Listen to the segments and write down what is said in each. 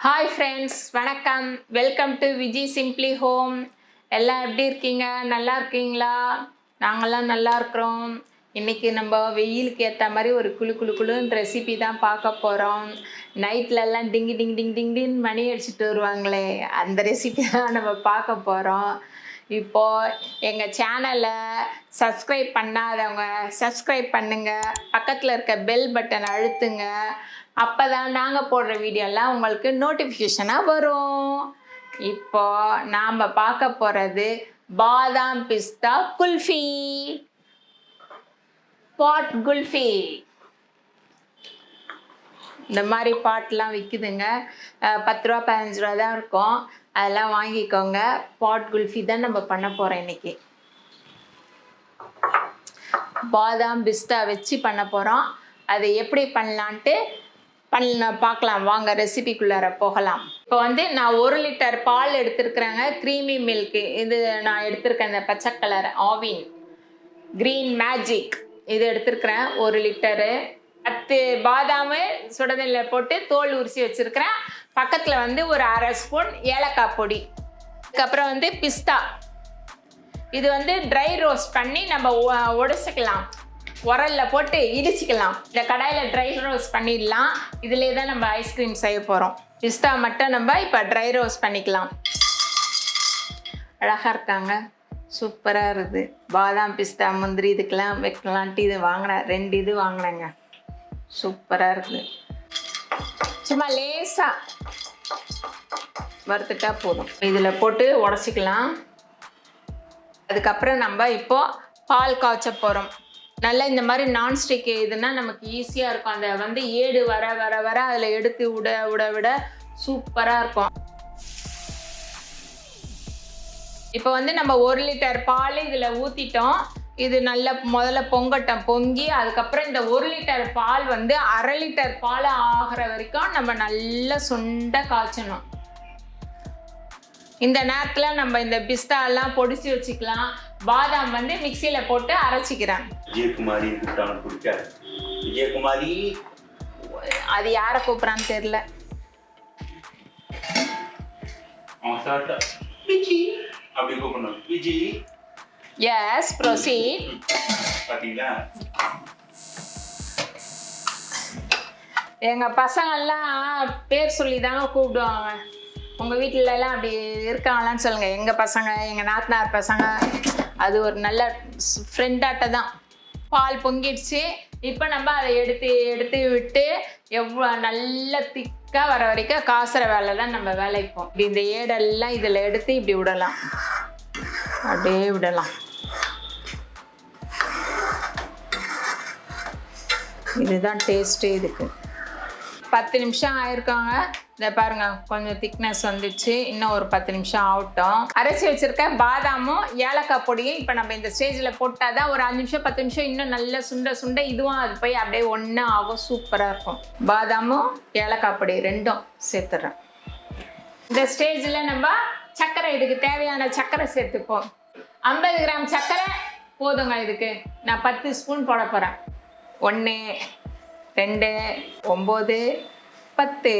Hi friends, வணக்கம். Welcome to Vijee Simpli home. எல்லாம் எப்படி இருக்கீங்க? நல்லா இருக்கீங்களா? நாங்கெல்லாம் நல்லா இருக்கிறோம். இன்னைக்கு நம்ம வெயிலுக்கு ஏற்ற மாதிரி ஒரு குளுன்னு ரெசிபி தான் பார்க்க போகிறோம். நைட்லலாம் டிங்கி டிங் டிங் டிங் டிங் மணி அடிச்சுட்டு வருவாங்களே, அந்த ரெசிபி தான் நம்ம பார்க்க போகிறோம். இப்போது எங்கள் சேனலை சப்ஸ்கிரைப் பண்ணாதவங்க சப்ஸ்கிரைப் பண்ணுங்கள், பக்கத்தில் இருக்க பெல் பட்டன் அழுத்துங்க. அப்போ தான் நாங்கள் போடுற வீடியோலாம் உங்களுக்கு நோட்டிஃபிகேஷனாக வரும். இப்போ நாம் பார்க்க போகிறது பாதாம் பிஸ்தா குல்ஃபி, பாட் குல்ஃபி. இந்த மாதிரி பாட்லாம் விற்குதுங்க, 10 ரூபா 15 ரூபா தான் இருக்கும். அதெல்லாம் வாங்கிக்கோங்க. பாட் குல்ஃபி தான் நம்ம பண்ண போகிறோம் இன்னைக்கு. பாதாம் பிஸ்தா வச்சு பண்ண போகிறோம். அது எப்படி பண்ணலான்ட்டு பார்க்கலாம் வாங்க, ரெசிபிக்குள்ளார போகலாம். இப்போ நான் 1 லிட்டர் பால் எடுத்துருக்குறேங்க, க்ரீமி மில்க்கு. இது நான் எடுத்திருக்கேன் இந்த பச்சை கலர் ஆவின் க்ரீன் மேஜிக், இது எடுத்துருக்குறேன் 1 லிட்டரு. 10 பாதாம் சுடதண்ணில் போட்டு தோல் உரிச்சி வச்சுருக்கிறேன். பக்கத்தில் ஒரு அரை ஸ்பூன் ஏலக்காய் பொடி. அதுக்கப்புறம் பிஸ்தா. இது ட்ரை ரோஸ்ட் பண்ணி நம்ம உடைச்சிக்கலாம், உரலில் போட்டு இடிச்சிக்கலாம். இந்த கடாயில் ட்ரை ரோஸ்ட் பண்ணிடலாம். இதிலே தான் நம்ம ஐஸ்கிரீம் செய்ய போகிறோம். பிஸ்தா மட்டும் நம்ம இப்போ ட்ரை ரோஸ்ட் பண்ணிக்கலாம். அழகாக இருக்காங்க, சூப்பராக இருக்குது. பாதாம் பிஸ்தா முந்திரி இதுக்கெல்லாம் வைக்கலான்ட்டு இது வாங்கினேன், 2 இது வாங்கினேங்க. சூப்பராக இருக்குது. சும்மா லேசாக வறுத்துட்டா போதும். இதில் போட்டு உடச்சிக்கலாம். அதுக்கப்புறம் நம்ம இப்போது பால் காய்ச்ச போகிறோம். நல்லா இந்த மாதிரி நான்ஸ்டிக் இதுனா நமக்கு ஈஸியாக இருக்கும். அந்த ஏடு வர வர வர அதில் எடுத்து விட சூப்பராக இருக்கும். இப்போ நம்ம 1 லிட்டர் பால் இதில் ஊற்றிட்டோம். இது நல்லா முதல்ல பொங்கட்டும். பொங்கி அதுக்கப்புறம் இந்த 1 லிட்டர் பால் அரை லிட்டர் பால் ஆகிற வரைக்கும் நம்ம நல்லா சுண்ட காய்ச்சணும். இந்த நேரத்தில் நம்ம இந்த பிஸ்தா எல்லாம் பொடிச்சு வச்சுக்கலாம். பாதாம் மிக்சியில் போட்டு அரைச்சிக்கிறேன். விஜயகுமாரி பிடிக்காது. விஜயகுமாரி அது யாரை கூப்பிட்றான்னு தெரியல. அப்படி கூப்பிடணும். விஜி. Yes, proceed. பாத்தீங்களா, எங்கள் பசங்கள்லாம் பேர் சொல்லி தாங்க கூப்பிடுவாங்க. உங்கள் வீட்டிலலாம் அப்படி இருக்காங்களான்னு சொல்லுங்கள். எங்கள் பசங்க, எங்கள் நாத்தனார் பசங்க, அது ஒரு நல்ல ஃப்ரெண்டாட்ட தான். பால் பொங்கிடுச்சு. இப்போ நம்ம அதை எடுத்து விட்டு எவ்வளோ நல்ல திக்காக வர வரைக்கும் காசுற வேலை தான் நம்ம வேலைப்போம். இப்படி இந்த ஏடெல்லாம் இதில் எடுத்து இப்படி விடலாம், அப்படியே விடலாம். இதுதான் டேஸ்ட்டு. இதுக்கு 10 நிமிஷம் ஆயிருக்காங்க. இதை பாருங்க, கொஞ்சம் திக்னஸ் வந்துச்சு. இன்னும் ஒரு 10 நிமிஷம் ஆகட்டும். அரைச்சி வச்சிருக்க பாதாமும் ஏலக்காய் பொடியும் இப்போ நம்ம இந்த ஸ்டேஜில் போட்டால் தான் ஒரு 5 நிமிஷம் 10 நிமிஷம் இன்னும் நல்லா சுண்ட இதுவும் அது போய் அப்படியே ஒன்றா ஆகும். சூப்பராக இருக்கும். பாதாமும் ஏலக்காய் பொடி 2ம் சேர்த்துட்றேன். இந்த ஸ்டேஜில் நம்ம சர்க்கரை, இதுக்கு தேவையான சர்க்கரை சேர்த்துப்போம். 50 கிராம் சர்க்கரை போதுங்க. இதுக்கு நான் 10 ஸ்பூன் போட போகிறேன். 1 2 9 10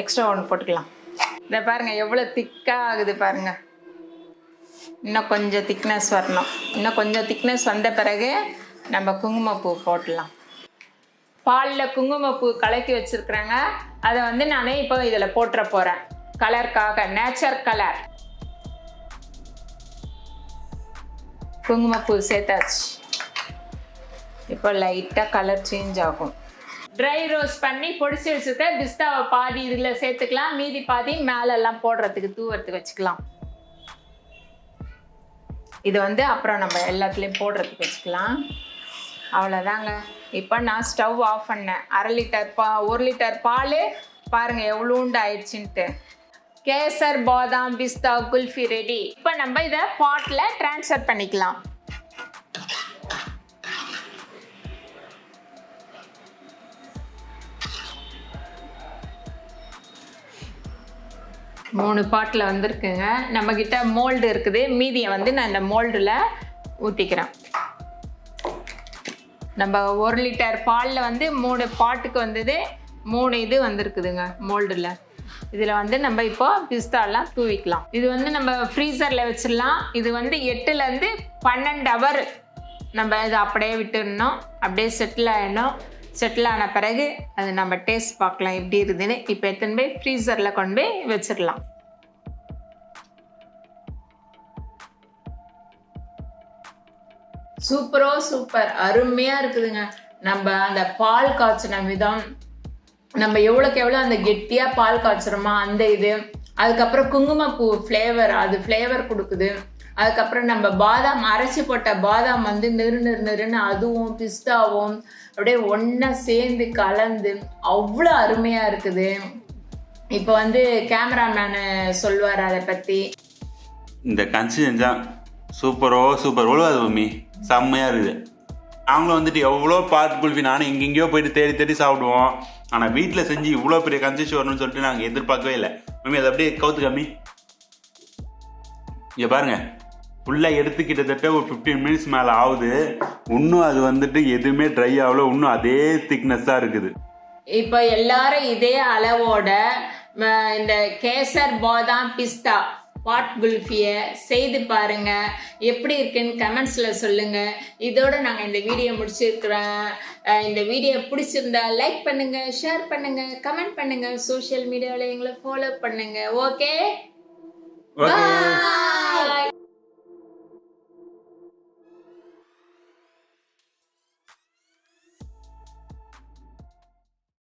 எக்ஸ்ட்ரா 1 போட்டுக்கலாம். இதை பாருங்கள் எவ்வளோ திக்காக ஆகுது பாருங்கள். இன்னும் கொஞ்சம் திக்னஸ் வரணும். இன்னும் கொஞ்சம் திக்னஸ் வந்த பிறகு நம்ம குங்குமப்பூ போடலாம். பாலில் குங்குமப்பூ கலக்கி வச்சுருக்குறேங்க. அதை நான் இப்போ இதில் போட்டுற போகிறேன், கலருக்காக. Nature colour. குங்குமப்பூ சேர்த்தாச்சு. இப்போ லைட்டாக கலர் சேஞ்ச் ஆகும். ட்ரை ரோஸ்ட் பண்ணி பொடிச்சு வச்சுருக்க பிஸ்தாவை பாதி இதில் சேர்த்துக்கலாம், மீதி பாதி மேலெல்லாம் போடுறதுக்கு தூவறதுக்கு வச்சுக்கலாம். இது அப்புறம் நம்ம எல்லாத்துலேயும் போடுறதுக்கு வச்சுக்கலாம். அவ்வளோதாங்க. இப்போ நான் ஸ்டவ் ஆஃப் பண்ணேன். 1 லிட்டர் பால் பாருங்கள் எவ்வளோண்டு ஆயிடுச்சுன்ட்டு. கேசர் பாதாம் பிஸ்தா குல்ஃபி ரெடி. இப்போ நம்ம இதை பாட்டில் ட்ரான்ஸ்ஃபர் பண்ணிக்கலாம். மூணு பாட்டில் வந்திருக்குங்க. நம்மக்கிட்ட மோல்டு இருக்குது. மீதியை நான் இந்த மோல்டில் ஊற்றிக்கிறேன். நம்ம 1 லிட்டர் பாலில் 3 பாட்டுக்கு வந்தது. 3 இது வந்திருக்குதுங்க மோல்டில். இதில் வந்து நம்ம இப்போ பிஸ்தாலாம் தூவிக்கலாம். இது வந்து நம்ம ஃப்ரீசரில் வச்சிடலாம். இது வந்து 8லேருந்து 12 ஹவர் நம்ம இதை அப்படியே விட்டுடணும். அப்படியே செட்டில் ஆகிடணும். செட்டில் ஆன பிறகு அது நம்ம டேஸ்ட் பார்க்கலாம் எப்படி இருக்குதுன்னு. இப்போ எடுத்துன்னு போய் ஃப்ரீசரில் கொண்டு போய் வச்சிடலாம். சூப்பர் அருமையாக இருக்குதுங்க. நம்ம அந்த பால் காய்ச்சின விதம், நம்ம எவ்வளோக்கு எவ்வளோ அந்த கெட்டியாக பால் காய்ச்சுறோமோ அந்த இது, அதுக்கப்புறம் குங்குமப்பூ ஃப்ளேவர், அது ஃப்ளேவர் கொடுக்குது. அதுக்கப்புறம் நம்ம பாதாம் அரைச்சி போட்ட பாதாம் வந்து நெருன்னு அதுவும் பிஸ்தாவும் அப்படியே ஒன்றா சேர்ந்து கலந்து அவ்வளோ அருமையாக இருக்குது. இப்போ வந்து கேமராமேனு சொல்லுவார் அதை பற்றி. இந்த கன்சிஸ்டன்ஸ் தான் சூப்பர் அது மம்மி, செம்மையாக இருக்குது. நாங்களும் வந்துட்டு எவ்வளோ பாத் குல்ஃபி நானும் எங்கெங்கேயோ போயிட்டு தேடி சாப்பிடுவோம். ஆனால் வீட்டில் செஞ்சு இவ்வளோ பெரிய கன்சிஸ்டன்ஸ் வரணும்னு சொல்லிட்டு நாங்கள் எதிர்பார்க்கவே இல்லை. மம்மி அதை அப்படியே கவுத்து கம்மி. இங்கே பாருங்க, ஃபுல்லாக எடுத்து கிட்டத்தட்ட ஒரு 15 மினிட்ஸ் மேலே ஆகுது. இன்னும் அது வந்துட்டு எதுவுமே ட்ரை ஆகல. இன்னும் அதே திக்னஸ்ஸாக இருக்குது. இப்போ எல்லாரும் இதே அளவோட இந்த கேசர் பாதாம் பிஸ்தா பாட் குல்ஃபியை செய்து பாருங்க. எப்படி இருக்குன்னு கமெண்ட்ஸில் சொல்லுங்க. இதோட நாங்கள் இந்த வீடியோ முடிச்சிருக்கிறோம். இந்த வீடியோ பிடிச்சிருந்தா லைக் பண்ணுங்க, ஷேர் பண்ணுங்க, கமெண்ட் பண்ணுங்க, சோஷியல் மீடியாவில் எங்களை ஃபாலோ பண்ணுங்க. ஓகே, பாய்.